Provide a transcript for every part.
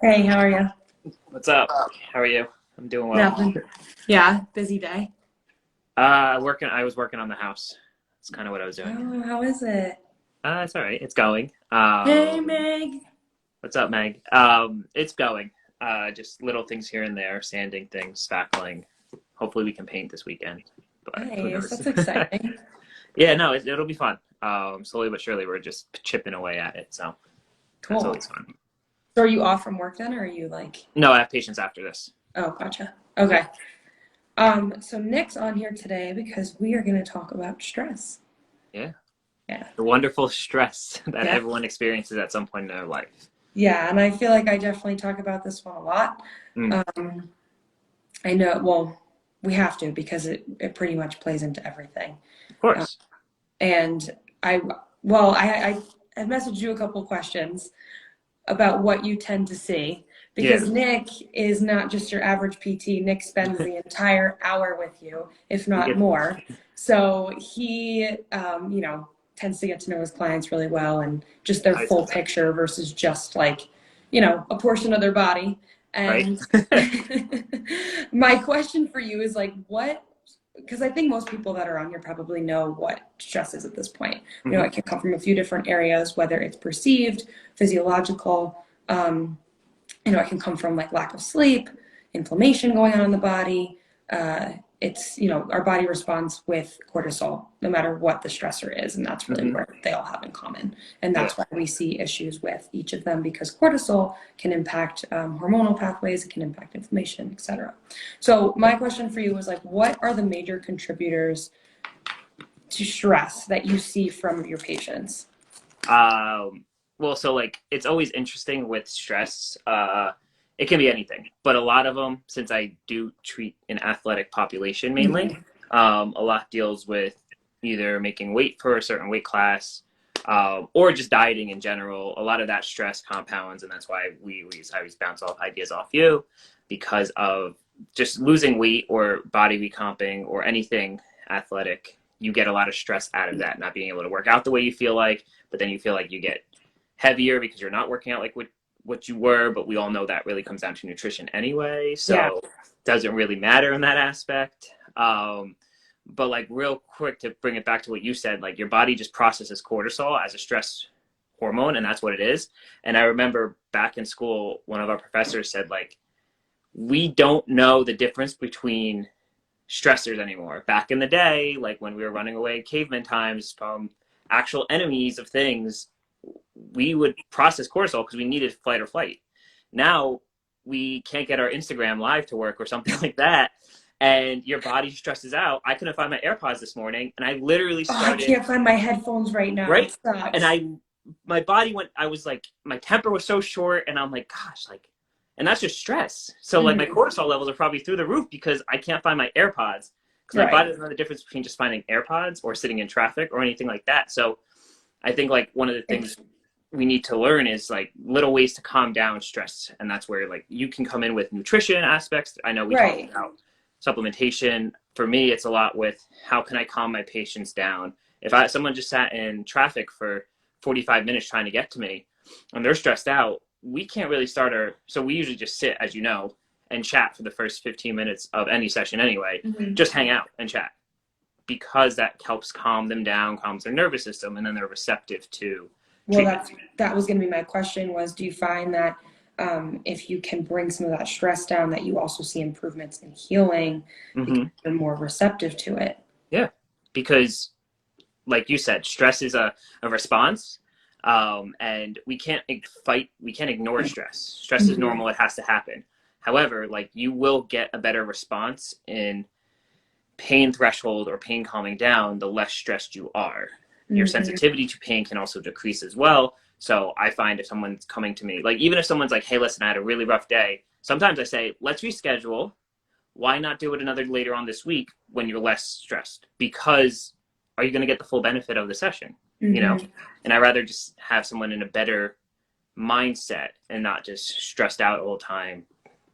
Hey, how are you? What's up? How are you? I'm doing well. Nothing. Yeah, busy day. I was working on the house. That's kind of what I was doing. Oh, how is it? It's all right. It's going. Hey, Meg. What's up, Meg? It's going. Just little things here and there, sanding things, spackling. Hopefully, we can paint this weekend, but who Nice. knows? That's exciting. Yeah, no, it'll be fun. Slowly but surely, we're just chipping away at it. So that's Cool. always fun. So are you off from work then, or are you like, No, I have patience after this. oh, gotcha. Yeah, Okay. So Nick's on here today because we are going to talk about stress. yeah. Yeah. The wonderful stress that Yeah. everyone experiences at some point in their life. Yeah, and I feel like I definitely talk about this one a lot. Mm, Um, I know, well, we have to because it pretty much plays into everything. of Uh, course. and I, well, I messaged you a couple questions about what you tend to see Yeah. because Nick is not just your average PT. Nick spends the entire hour with you, if You not get more. So he, tends to get to know his clients really well and just their I full picture versus just like, a portion of their body. right? And my question for you is like, what because I think most people that are on here probably know what stress is at this point. Hmm. It can come from a few different areas, whether it's perceived, physiological. It can come from like lack of sleep, inflammation going on in the body. Our body responds with cortisol, no matter what the stressor is, and that's really Hmm. where they all have in common. And Yeah. that's why we see issues with each of them because cortisol can impact hormonal pathways, it can impact inflammation, etc. So my question for you was like, what are the major contributors to stress that you see from your patients? Well, so like it's always interesting with stress. It can be anything, but a lot of them, since I do treat an athletic population mainly, Mhm. a lot deals with either making weight for a certain weight class, or just dieting in general. A lot of that stress compounds, and that's why I always bounce off ideas off you because of just losing weight or body recomping or anything athletic. You get a lot of stress out of that, not being able to work out the way you feel like, but then you feel like you get heavier because you're not working out like what you were. But we all know that really comes down to nutrition anyway, Yeah, so it doesn't really matter in that aspect. But like real quick to bring it back to what you said, like your body just processes cortisol as a stress hormone, and that's what it is. And I remember back in school, one of our professors said like we don't know the difference between stressors anymore. Back in the day, like when we were running away caveman times from actual enemies of things, we would process cortisol because we needed flight or flight. Now we can't get our Instagram live to work or something like that. And your body stresses out. I couldn't find my AirPods this morning, and I literally oh, I started can't find my headphones right now. It right. And sucks. my body went. I was like, my temper was so short, and I'm like, gosh, like, and that's just stress. So like my Mhm. cortisol levels are probably through the roof because I can't find my AirPods because my Right. body doesn't know the difference between just finding AirPods or sitting in traffic or anything like that. So I think like one of the things we need to learn is like little ways to calm down stress, and that's where like you can come in with nutrition aspects. I know we talked Right. about supplementation. For me, it's a lot with how can I calm my patients down. If someone just sat in traffic for 45 minutes trying to get to me and they're stressed out, we can't really start our, so we usually just sit, as you know, and chat for the first 15 minutes of any session anyway. Mhm. Just hang out and chat because that helps calm them down, calms their nervous system, and then they're receptive to Well, treatment. that was going to be my question was, do you find that if you can bring some of that stress down, that you also see improvements in healing because Mm-hmm. you're more receptive to it? Yeah, because like you said, stress is a response, and we can't ignore stress. Stress is Mhm. normal; it has to happen. However, like you will get a better response in pain threshold or pain calming down the less stressed you are. Your Mhm. sensitivity to pain can also decrease as well. So I find if someone's coming to me, like even if someone's like, "Hey, listen, I had a really rough day," sometimes I say, "Let's reschedule. Why not do it another later on this week when you're less stressed? Because are you going to get the full benefit of the session? You know?" Mhm. And I rather just have someone in a better mindset and not just stressed out all the time,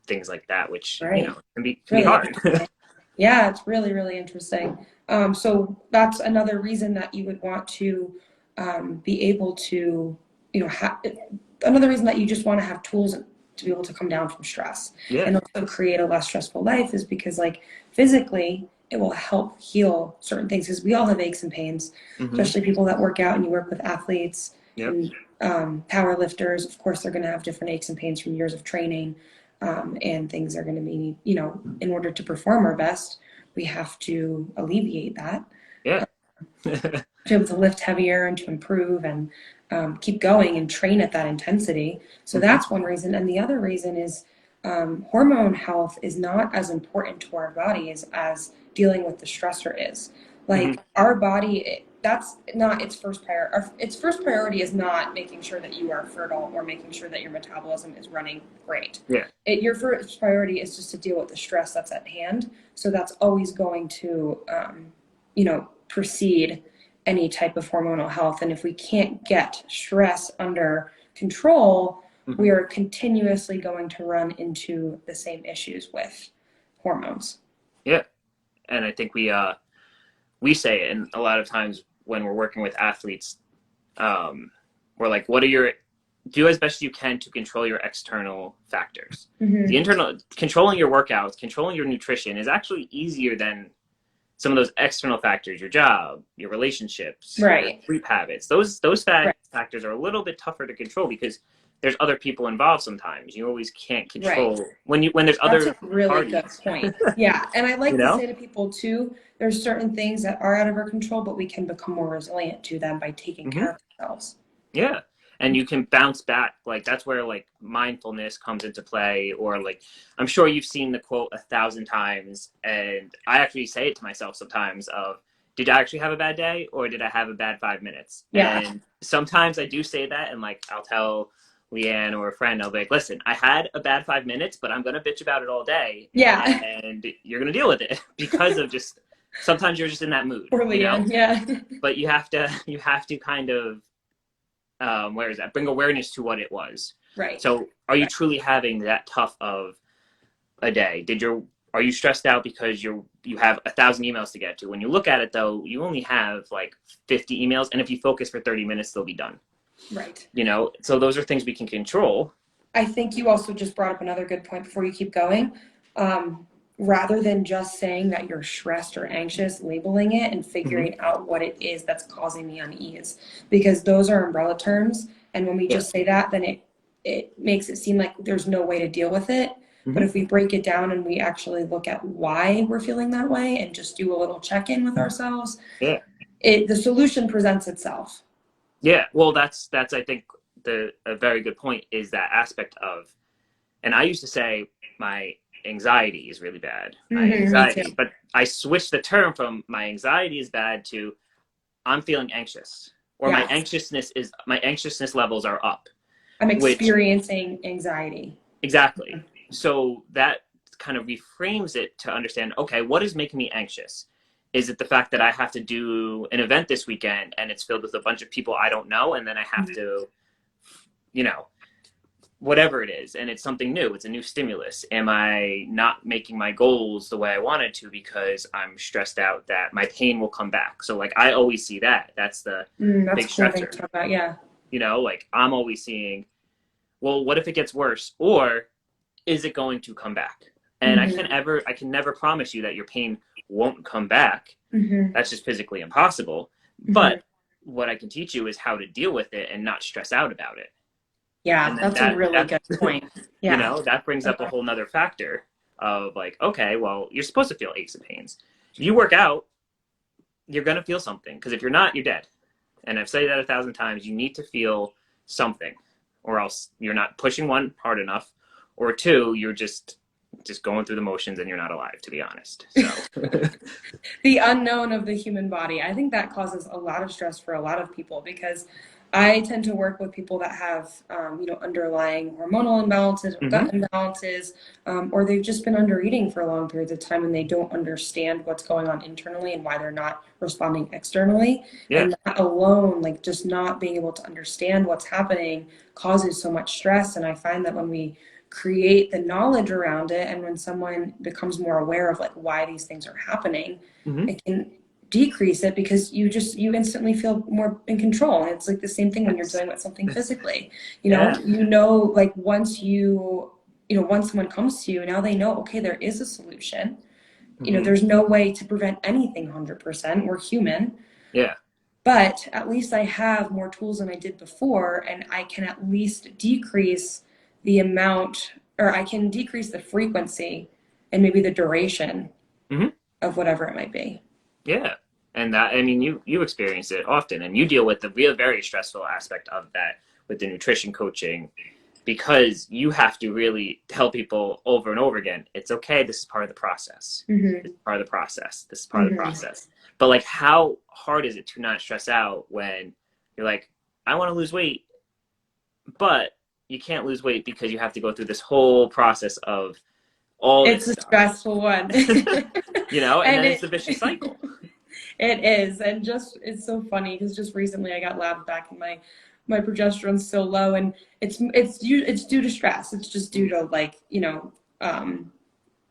things like that, which Right. can be Really hard. interesting. Yeah, it's really, really interesting. So that's another reason that you would want to be able to, another reason that you just want to have tools to be able to come down from stress Yeah. and also create a less stressful life is because like physically it will help heal certain things because we all have aches and pains, Hmm. especially people that work out and you work with athletes Yep. and power lifters. Of course, they're going to have different aches and pains from years of training, and things are going to be, in order to perform our best, we have to alleviate that, Yeah. to be able to lift heavier and to improve and keep going and train at that intensity. So Hmm. that's one reason. And the other reason is hormone health is not as important to our bodies as dealing with the stressor is. Hmm. Like our body, that's not its first priority. Its first priority is not making sure that you are fertile or making sure that your metabolism is running great. Yeah. Your first priority is just to deal with the stress that's at hand. So that's always going to, precede any type of hormonal health. And if we can't get stress under control, we Hmm. are continuously going to run into the same issues with hormones. Yeah. And I think we say it, and a lot of times when we're working with athletes, we're like, what are your do as best you can to control your external factors. The Mm-hmm. internal controlling your workouts, controlling your nutrition is actually easier than some of those external factors, your job, your relationships, your Right. sleep habits. Those Right. factors are a little bit tougher to control because there's other people involved sometimes. You always can't Right. control when there's That's other a really good parties, point. Yeah. And I you like to know? say to people too, there's certain things that are out of our control, but we can become more resilient to them by taking Hmm. care of ourselves. Yeah. And you can bounce back. Like that's where like mindfulness comes into play. Or like I'm sure you've seen the quote 1,000 times. And I actually say it to myself sometimes of did I actually have a bad day or did I have a bad 5 minutes? Yeah. And sometimes I do say that and like I'll tell Leanne or a friend, I'll be like, listen, I had a bad 5 minutes, but I'm gonna bitch about it all day Yeah. and you're gonna deal with it because of just sometimes you're just in that mood, Poor you know? Leanne. Yeah. But you have to kind of where is that? Bring awareness to what it was. Right. So, are you Right. truly having that tough of a day? Are you stressed out because you have 1,000 emails to get to? When you look at it, though, you only have like 50 emails, and if you focus for 30 minutes, they'll be done. Right. So those are things we can control. I think you also just brought up another good point before you keep going. Um, Rather than just saying that you're stressed or anxious, labeling it and Hmm. figuring out what it is that's causing the unease, because those are umbrella terms. And when we Yeah. just say that, then it makes it seem like there's no way to deal with it. But Hmm. if we break it down and we actually look at why we're feeling that way and just do a little check in with ourselves, Yeah. the solution presents itself. Yeah. Well, that's I think the a very good point is that aspect of, and I used to say my anxiety is really bad. My Me too. anxiety, but I switched the term from my anxiety is bad to I'm feeling anxious or Yes. my anxiousness levels are up, I'm which experiencing anxiety. exactly. So that kind of reframes it to understand, okay, what is making me anxious? Is it the fact that I have to do an event this weekend and it's filled with a bunch of people I don't know and then I have to, you know, whatever it is, and it's something new, it's a new stimulus. Am I not making my goals the way I wanted to because I'm stressed out that my pain will come back? So like I always see that's the That's big a cool thing stressor. to talk about. Yeah. Like I'm always seeing, well, what if it gets worse, or is it going to come back? And Hmm. I can never promise you that your pain won't come back. Hmm. That's just physically impossible. Hmm. But what I can teach you is how to deal with it and not stress out about it. Yeah, And then that's a really good point. Yeah. that brings up a whole nother factor of like, okay, well, you're supposed to feel aches and pains. If you work out, you're going to feel something because if you're not, you're dead. And I've said that 1,000 times. You need to feel something, or else you're not pushing one hard enough, or two, you're just going through the motions and you're not alive, to be honest. So The unknown of the human body. I think that causes a lot of stress for a lot of people because I tend to work with people that have, underlying hormonal imbalances or mm-hmm. gut imbalances, or they've just been under eating for long periods of time and they don't understand what's going on internally and why they're not responding externally. Yeah. And that alone, like just not being able to understand what's happening, causes so much stress. And I find that when we create the knowledge around it and when someone becomes more aware of like why these things are happening, Mm-hmm. it can decrease it because you instantly feel more in control. And it's like the same thing when you're Yes. dealing with something physically. Yeah. Like once once someone comes to you, now they know, okay, there is a solution. Hmm. There's no way to prevent anything 100%. We're human. Yeah. But at least I have more tools than I did before, and I can at least decrease the amount, or I can decrease the frequency and maybe the duration Hmm. of whatever it might be. Yeah. And that, I mean, you experience it often, and you deal with the real very stressful aspect of that with the nutrition coaching, because you have to really tell people over and over again, it's okay. This is part of the process. This Hmm. is part of the process. This is part of the Hmm. process. But like, how hard is it to not stress out when you're like, I want to lose weight, but you can't lose weight because you have to go through this whole process of all this It's a stuff, stressful one. and And then it's the vicious cycle. it is. And just it's so funny because just recently I got labs back and my progesterone's so low, and it's due to stress. It's just due to like,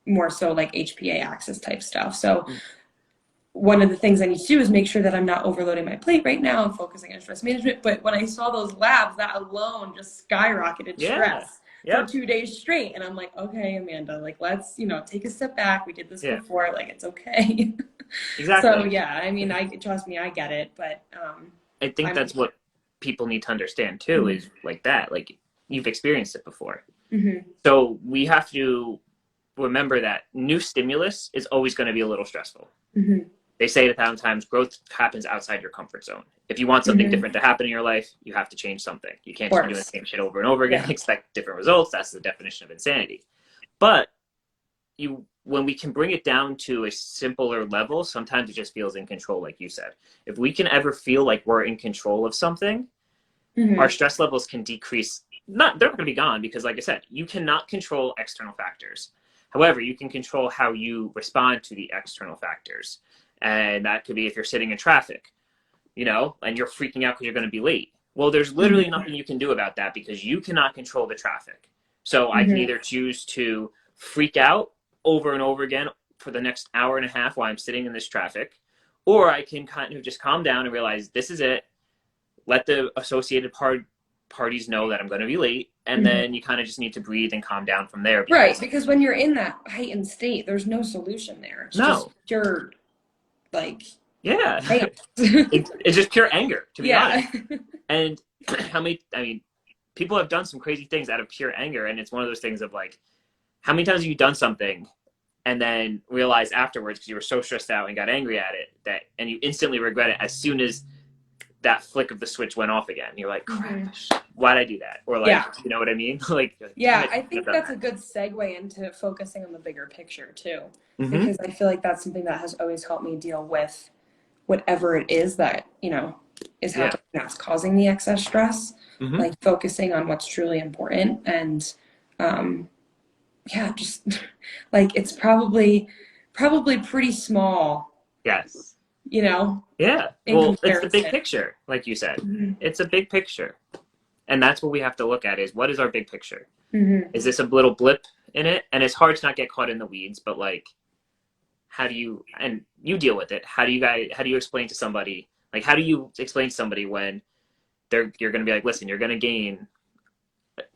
more so like HPA axis type stuff. So one of the things I need to do is make sure that I'm not overloading my plate right now. I'm focusing on stress management. But when I saw those labs, that alone just skyrocketed Yeah. stress for Yep. 2 days straight. And I'm like, okay, Amanda, like let's, take a step back. We did this Yeah. before. Like it's okay. So Exactly. yeah, I mean, I trust me, I get it. But I think I'm. that's what people need to understand too, Mhm. is like that. Like, you've experienced it before. Mhm. So we have to remember that new stimulus is always going to be a little stressful. Mhm. They say it 1,000 times, growth happens outside your comfort zone. If you want something Mhm. different to happen in your life, you have to change something. You Of can't just be doing course. the same shit over and over again Yeah. and expect different results. That's the definition of insanity. But you when we can bring it down to a simpler level, sometimes it just feels in control, like you said. If we can ever feel like we're in control of something, our Mhm. stress levels can decrease. Not They're not going to be gone, because like I said, you cannot control external factors. However, you can control how you respond to the external factors. And that could be if you're sitting in traffic, and you're freaking out because you're going to be late. Well, there's literally Mhm. nothing you can do about that because you cannot control the traffic. So I can Mhm. either choose to freak out over and over again for the next hour and a half while I'm sitting in this traffic, or I can kind of just calm down and realize this is it. Let the associated parties know that I'm going to be late, and Mhm. then you kind of just need to breathe and calm down from there, Right, because because when you're in that heightened state, there's no solution there. It's just no, pure like yeah, chaos. it's just pure anger, to be Yeah. honest. And I mean, people have done some crazy things out of pure anger, and it's one of those things of like, how many times have you done something and then realize afterwards, because you were so stressed out and got angry at it, and you instantly regret it as soon as that flick of the switch went off again. You're like, crap, Hmm. why'd I do that? Or like, Yeah. you know what I mean? Like, damn Yeah, it, I I shouldn't have think done that's a that. good segue into focusing on the bigger picture too, Mm-hmm. because I feel like that's something that has always helped me deal with whatever it is that, is Yeah. happening that's causing the excess stress, Mm-hmm. like focusing on what's truly important. And um yeah, just like it's probably pretty small, Yes. you know, Yeah. in Well, it's the big comparison. picture, like you said. Hmm. It's a big picture. And that's what we have to look at, is what is our big picture? Hmm. Is this a little blip in it? And it's hard to not get caught in the weeds, but like, how do you, and you deal with it? How do you explain to somebody, like, how do you explain to somebody when you're going to be like, listen, you're going to gain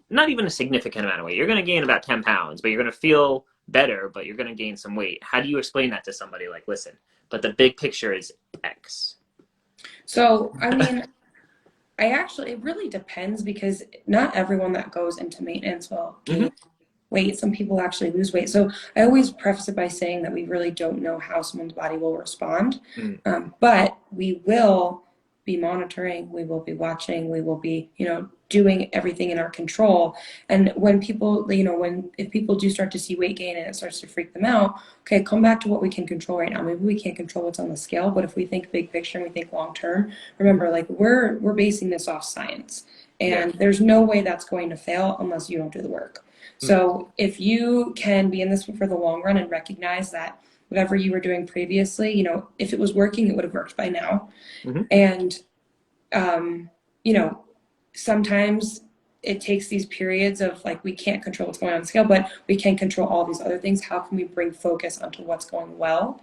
not even a significant amount of weight. You're going to gain about 10 pounds, but you're going to feel better, but you're going to gain some weight. How do you explain that to somebody? Like, listen, but the big picture is X. So, I mean, it really depends because not everyone that goes into maintenance will Mm-hmm. gain weight. Some people actually lose weight. So I always preface it by saying that we really don't know how someone's body will respond. Mm-hmm. But we will be monitoring, we will be watching, we will be, doing everything in our control. And when people, if people do start to see weight gain and it starts to freak them out, okay, come back to what we can control right now. Maybe we can't control what's on the scale, but if we think big picture and we think long term, remember, like we're basing this off science. Yeah. And there's no way that's going to fail unless you don't do the work. So if you can be in this for the long run and recognize that whatever you were doing previously, if it was working, it would have worked by now. Mm-hmm. And, um, you know, sometimes it takes these periods of like, we can't control what's going on scale, but we can control all these other things. How can we bring focus onto what's going well?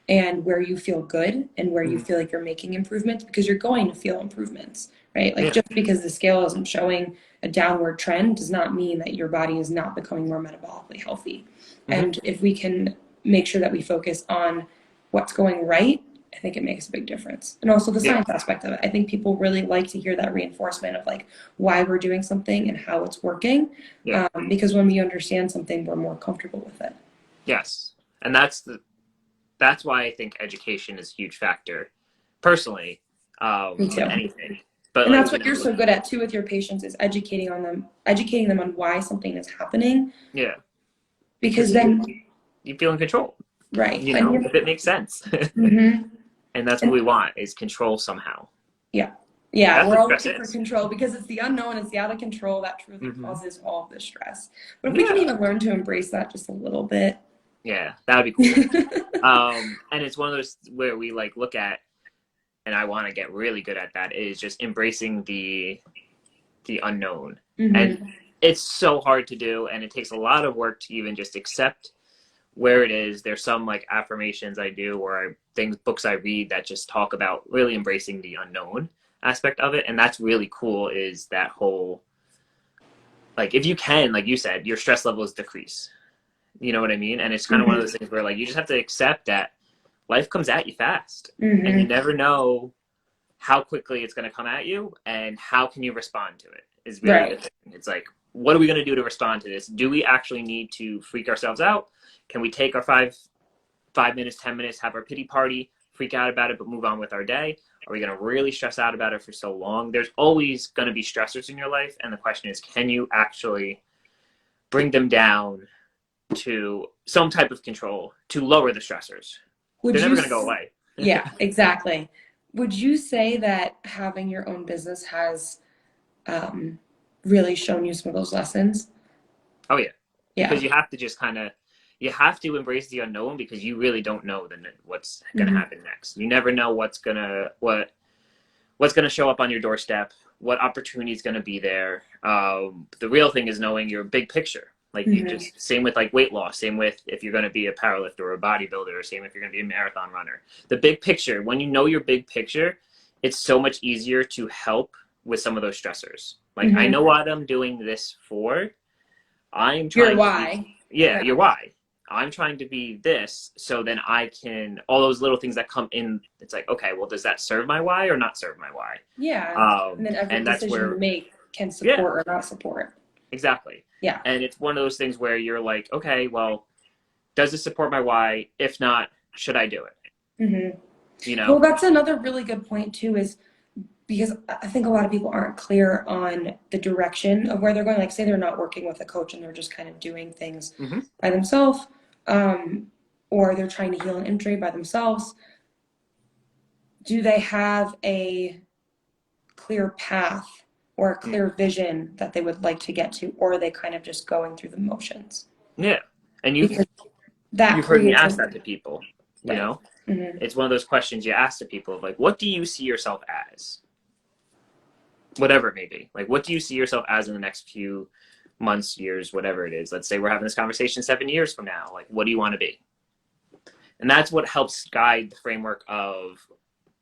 and where you feel good and where you Mhm. feel like you're making improvements, because you're going to feel improvements, right? Like Yeah. just because the scale isn't showing a downward trend does not mean that your body is not becoming more metabolically healthy. Hmm. And if we can make sure that we focus on what's going right, I think it makes a big difference. And also the Yeah. science aspect of it. I think people really like to hear that reinforcement of like why we're doing something and how it's working. Yeah. Because when we understand something, we're more comfortable with it. Yes. And that's why I think education is a huge factor, personally, Me with too. anything. But And like, that's what you're so good at too with your patients, is educating them on why something is happening. yeah, Because because then, you feel in control, right. And if it makes sense. mm-hmm. And that's what And we want, is control somehow. yeah. Yeah, That's we're what all stress looking for is. control because it's the unknown, it's the out of control that truly Hmm. causes all of the stress. But if we can Yeah. even learn to embrace that just a little bit. Yeah, that would be cool. And it's one of those where we like look at, and I want to get really good at that, is just embracing the unknown. And Mm-hmm. it's so hard to do, and it takes a lot of work to even just accept where it is. There's some like affirmations I do, or books I read that just talk about really embracing the unknown aspect of it. And that's really cool, is that whole, like, if you can, like you said, your stress levels decrease. You know what I mean? And it's kind of one of Mm-hmm. those things where like you just have to accept that life comes at you fast, and you Mm-hmm. never know how quickly it's going to come at you, and how can you respond to it is really the Right. thing. It's like, what are we going to do to respond to this? Do we actually need to freak ourselves out? Can we take our 5 minutes, 10 minutes, have our pity party, freak out about it, but move on with our day? Are we going to really stress out about it for so long? There's always going to be stressors in your life, and the question is, can you actually bring them down to some type of control to lower the stressors? Would They're never you, going to go away. yeah, exactly. Would you say that having your own business has um, really shown you some of those lessons? Oh yeah, Yeah. because you have to just kind of, you have to embrace the unknown, because you really don't know what's going to Mm-hmm. happen next. You never know what's going to show up on your doorstep, what opportunity is going to be there. The real thing is knowing your big picture. Like, you Mm-hmm. just, same with like weight loss, same with if you're going to be a powerlifter or a bodybuilder, or same if you're going to be a marathon runner. The big picture, when you know your big picture, it's so much easier to help with some of those stressors. Like, I Mm-hmm. know what I'm doing this for. I'm Your trying to be, why. yeah, Right. your why. I'm trying to be this, so then I can, all those little things that come in, it's like, okay, well, does that serve my why or not serve my why? Yeah. And then every And that's decision you where, make can yeah, support or not support. exactly. Yeah. And it's one of those things where you're like, okay, well, does this support my why? If not, should I do it? Mm-hmm. You Well, know? that's another really good point too, is because I think a lot of people aren't clear on the direction of where they're going. Like, say they're not working with a coach and they're just kind of doing things Mm-hmm. by themselves, um, or they're trying to heal an injury by themselves. Do they have a clear path or a clear vision that they would like to get to, or are they kind of just going through the motions? Yeah. And Because that you've heard me creates ask a that to people, you right. know? Mm-hmm. It's one of those questions you ask to people of like, what do you see yourself as? Whatever it may be. Like, what do you see yourself as in the next few months, years, whatever it is? Let's say we're having this conversation 7 years from now. Like, what do you want to be? And that's what helps guide the framework of,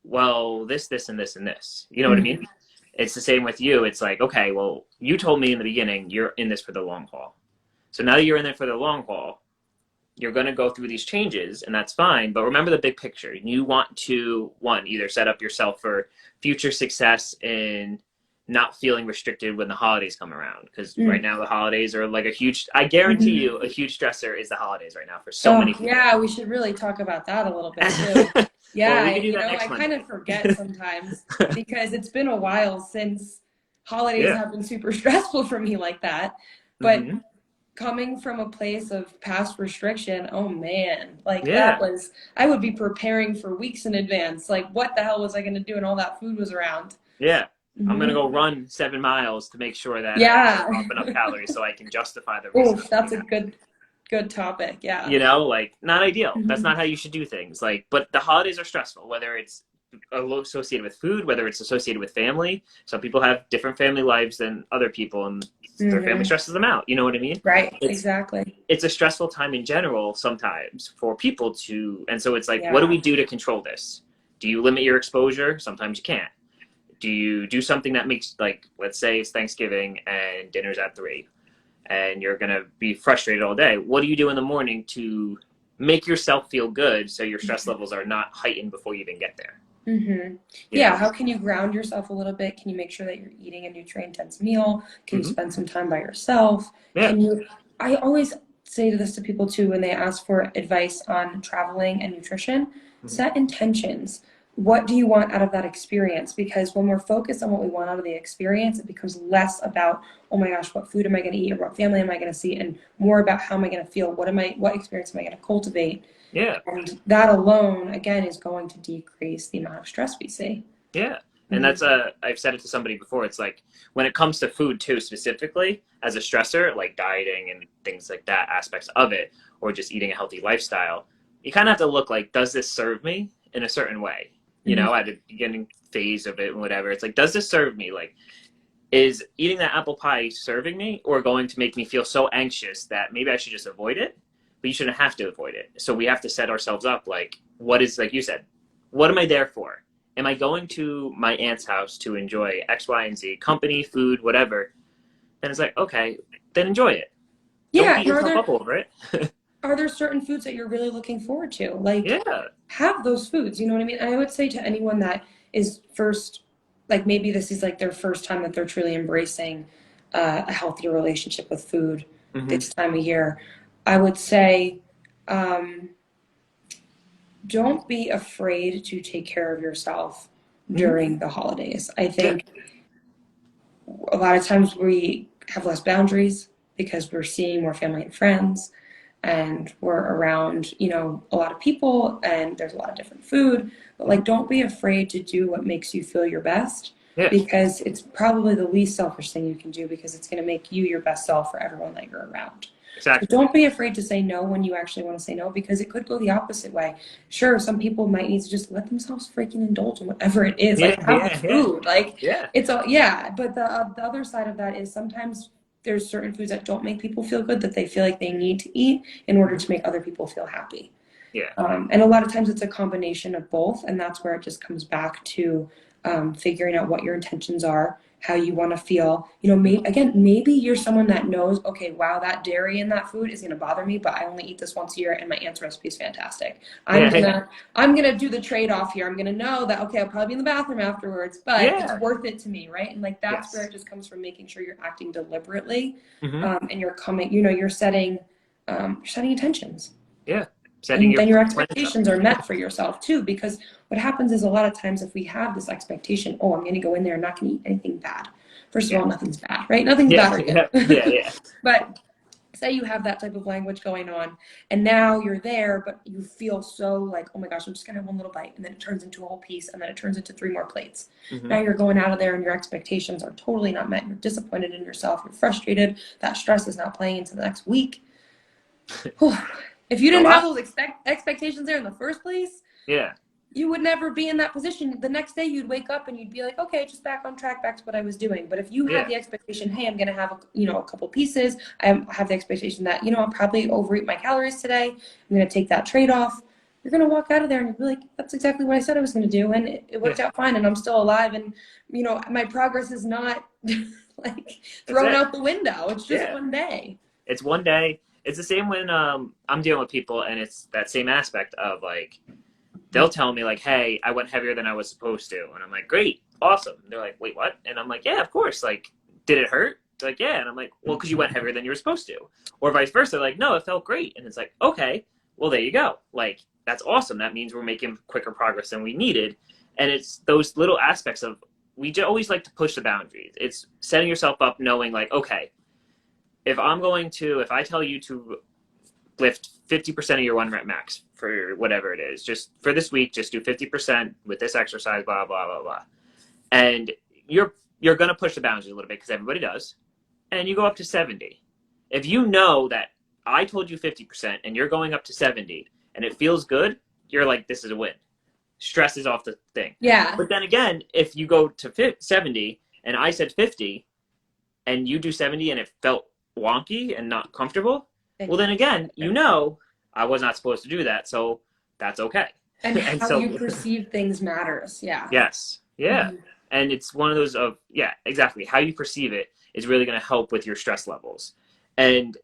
well, this, and this, and this. You know what I Mm-hmm. mean? It's the same with you. It's like, okay, well, you told me in the beginning you're in this for the long haul. So now that you're in there for the long haul, you're going to go through these changes, and that's fine. But remember the big picture. You want to, one, either set up yourself for future success in not feeling restricted when the holidays come around. Because right now the holidays are like a huge, I guarantee Mm-hmm. you, a huge stressor is the holidays right now for so Oh, many people. yeah, we should really talk about that a little bit too. Well, Yeah, we can do that I next kind Monday. of forget sometimes because it's been a while since holidays Yeah. have been super stressful for me like that. But Mm-hmm. coming from a place of past restriction, oh man, like that Yeah. was, I would be preparing for weeks in advance. Like, what the hell was I going to do? And all that food was around. Yeah. I'm going to Hmm. go run 7 miles to make sure that I actually Yeah. burn up enough calories so I can justify the reason Oh, I'm that's eating a that. good topic. Yeah. You know, like, not ideal. That's Hmm. not how you should do things. Like, but the holidays are stressful, whether it's associated with food, whether it's associated with family. Some people have different family lives than other people, and their family Hmm. stresses them out. You know what I mean? Right, It's exactly. it's a stressful time in general sometimes for people to, and so it's like, what do we Yeah. do to control this? Do you limit your exposure? Sometimes you can't. Do you do something that makes, like, let's say it's Thanksgiving and dinner's at 3 and you're going to be frustrated all day. What do you do in the morning to make yourself feel good so your stress levels are not heightened before you even get there? Hmm. You Yeah, know? how can you ground yourself a little bit? Can you make sure that you're eating a nutrient-dense meal? Can you Hmm. spend some time by yourself? Yeah. Can you, I always say this to people too when they ask for advice on traveling and nutrition, Hmm. set intentions. What do you want out of that experience? Because when we're focused on what we want out of the experience, it becomes less about, oh my gosh, what food am I going to eat or what family am I going to see, and more about how am I going to feel? What experience am I going to cultivate? Yeah. And that alone, again, is going to decrease the amount of stress we see. Yeah. And Hmm. that's I've said it to somebody before. It's like, when it comes to food too, specifically as a stressor, like dieting and things like that, aspects of it, or just eating a healthy lifestyle, you kind of have to look like, does this serve me in a certain way? You Hmm. know, at the beginning phase of it and whatever, it's like, does this serve me? Like, is eating that apple pie serving me, or going to make me feel so anxious that maybe I should just avoid it? But you shouldn't have to avoid it. So we have to set ourselves up like, what is, like you said, what am I there for? Am I going to my aunt's house to enjoy X, Y, and Z, company, food, whatever? Then it's like, okay, then enjoy it. Don't Yeah, beat and yourself up over it. are there certain foods that you're really looking forward to? Like, Yeah. have those foods. You know what I mean? I would say to anyone that is first, like maybe this is like their first time that they're truly embracing a healthier relationship with food Hmm. this time of year, I would say, um, don't be afraid to take care of yourself Hmm. during the holidays. I Yeah. think a lot of times we have less boundaries because we're seeing more family and friends and we're around, a lot of people and there's a lot of different food. But Hmm. like, don't be afraid to do what makes you feel your best Yeah. because it's probably the least selfish thing you can do because it's going to make you your best self for everyone that you're around. So Exactly. don't be afraid to say no when you actually want to say no because it could go the opposite way. Sure, some people might need to just let themselves freaking indulge in whatever it is. Yeah. Like have the Yeah. Yeah. food. Like Yeah. it's all yeah, but the other side of that is sometimes there's certain foods that don't make people feel good that they feel like they need to eat in order Hmm. to make other people feel happy. Yeah. And a lot of times it's a combination of both, and that's where it just comes back to figuring out what your intentions are, how you want to feel. Maybe you're someone that knows, okay, wow, that dairy in that food is going to bother me, but I only eat this once a year, and my aunt's recipe is fantastic. I'm Yeah. Yeah. gonna I'm gonna do the trade off here. I'm gonna know that okay, I'll probably be in the bathroom afterwards, but it's Yeah. worth it to me, right? And like that's where Yes. it just comes from making sure you're acting deliberately, Hmm. and you're coming. You're setting intentions Yeah. Setting and your then your plans up. expectations are met for yourself too because what happens is a lot of times if we have this expectation, oh, I'm going to go in there and not going to eat anything bad. First of Yeah. all, nothing's bad, right? Nothing's Yeah. bad or Yeah. Yeah. good. Yeah. But say you have that type of language going on and now you're there but you feel so like, oh my gosh, I'm just going to have one little bite, and then it turns into a whole piece, and then it turns into 3 more plates. Hmm. Now you're going out of there and your expectations are totally not met. You're disappointed in yourself, you're frustrated, that stress is not playing into the next week. If you It's a didn't have lot. those expectations there in the first place, Yeah. you would never be in that position. The next day you'd wake up and you'd be like, okay, just back on track, back to what I was doing. But if you had Yeah. the expectation, hey, I'm going to have a couple pieces, I have the expectation that, I'll probably overeat my calories today, I'm going to take that trade off. You're going to walk out of there and you'll be like, that's exactly what I said I was going to do. And it Yeah. worked out fine. And I'm still alive. And, my progress is not like That's thrown it. out the window. It's just Yeah. one day. It's one day. It's the same when I'm dealing with people, and it's that same aspect of like, they'll tell me like, "Hey, I went heavier than I was supposed to," and I'm like, "Great, awesome." And they're like, "Wait, what?" And I'm like, "Yeah, of course. Like, did it hurt?" They're like, "Yeah," and I'm like, "Well, because you went heavier than you were supposed to," or vice versa. They're like, "No, it felt great," and it's like, "Okay, well, there you go. Like, that's awesome. That means we're making quicker progress than we needed." And it's those little aspects of, always like to push the boundaries. It's setting yourself up, knowing like, okay, if I tell you to lift 50% of your 1 rep max for whatever it is, just for this week, just do 50% with this exercise, blah, blah, blah, blah. And you're going to push the boundaries a little bit because everybody does. And you go up to 70. If you know that I told you 50% and you're going up to 70 and it feels good, you're like, this is a win. stress is off the thing. Yeah. But then again, if you go to 70 and I said 50 and you do 70 and it felt wonky and not comfortable, well, then again, I was not supposed to do that. So that's okay. And And how so, you perceive things matters. Yeah. yes. Yeah. Mhm. And it's one of those of, yeah, exactly. How you perceive it is really going to help with your stress levels. And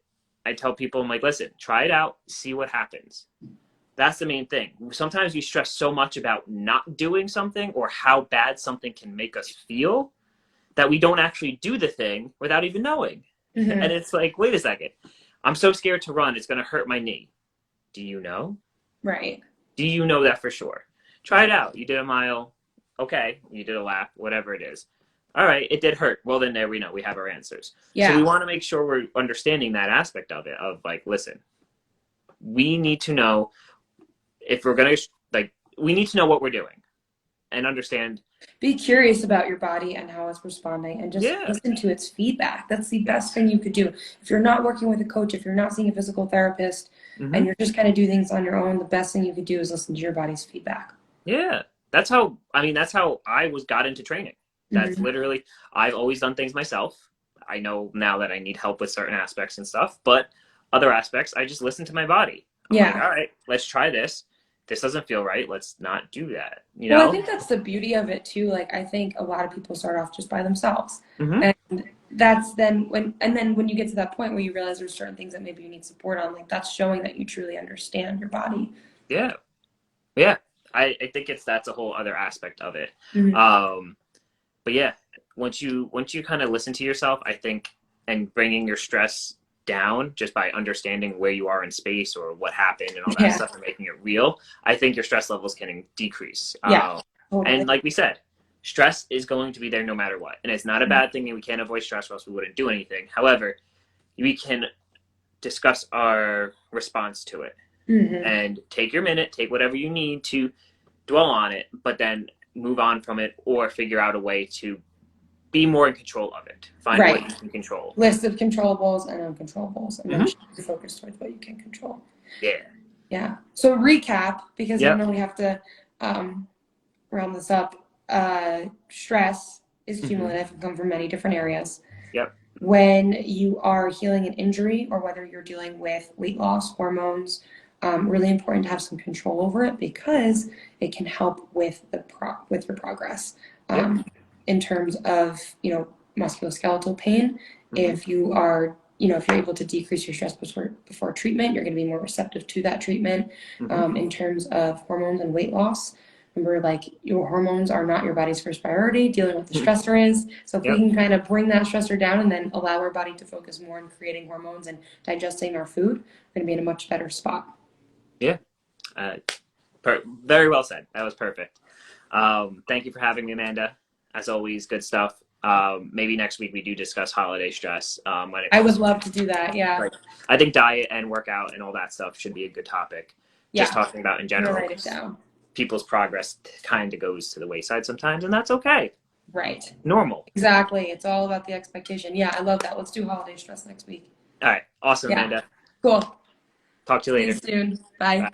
I tell people, I'm like, listen, try it out, see what happens. That's the main thing. Sometimes we stress so much about not doing something or how bad something can make us feel that we don't actually do the thing without even knowing. And Mhm. it's like, wait a second. I'm so scared to run, it's going to hurt my knee. Do you know? Right. Do you know that for sure? Try it out. You did a mile. Okay. You did a lap, whatever it is. All right. It did hurt. Well, then there we know. We have our answers. So we Yeah. want to make sure we're understanding that aspect of it of like, listen, we need to know if we're going to, like, we need to know what we're doing and understand. Be curious about your body and how it's responding and just Yeah. listen to its feedback. That's the best Yes. thing you could do. If you're not working with a coach, if you're not seeing a physical therapist, and Mm-hmm. you're just kind of doing things on your own, the best thing you could do is listen to your body's feedback. Yeah. That's how I got into training. That's Hmm. literally, I've always done things myself. I know now that I need help with certain aspects and stuff, but other aspects, I just listen to my body. I'm like, Yeah. all right, let's try this. This doesn't feel right. Let's not do that, you Well, I know? think that's the beauty of it too. Like, I think a lot of people start off just by themselves. Mm-hmm. And that's then when you get to that point where you realize there's certain things that maybe you need support on, like that's showing that you truly understand your body. Yeah. Yeah. I think that's a whole other aspect of it. Hmm. Um, but yeah, once you kind of listen to yourself, I think, and bringing your stress down just by understanding where you are in space or what happened and all that Yeah. stuff and making it real, I think your stress levels can decrease. Yeah. Totally. And like we said, stress is going to be there no matter what, and it's not a Mhm. bad thing, and we can't avoid stress or else we wouldn't do anything. However, we can discuss our response to it Hmm. and take your minute, take whatever you need to dwell on it, but then move on from it or figure out a way to be more in control of it. Find what Right. you can control. List of controllables and uncontrollables, and then Mm-hmm. shift your focus towards what you can control. Yeah. Yeah. So recap, because I Yep. know we have to um, round this up. Stress is Mm-hmm. cumulative and come from many different areas. Yep. When you are healing an injury or whether you're dealing with weight loss, hormones, really important to have some control over it because it can help with with your progress. Yep. Um, in terms of musculoskeletal pain, Mm-hmm. if you are if you're able to decrease your stress before treatment, you're going to be more receptive to that treatment. Mm-hmm. In terms of hormones and weight loss, remember, like, your hormones are not your body's first priority. Dealing with the stressor is. So if we Yep. can kind of bring that stressor down and then allow our body to focus more on creating hormones and digesting our food, we're going to be in a much better spot. Yeah. Uh, Very well said. That was perfect. Thank you for having me, Amanda. As always, good stuff. Maybe next week we do discuss holiday stress when it I comes would to, love to do that. Yeah. like, I think diet and workout and all that stuff should be a good topic. Just Yeah. talking about in I'm going to general, write it 'cause down. people's progress kind of goes to the wayside sometimes, and that's okay. Right. Normal. Exactly. It's all about the expectation. Yeah, I love that. Let's do holiday stress next week. All right. Awesome, Yeah. Amanda. Cool. Talk to you See you later. soon. Bye. Bye.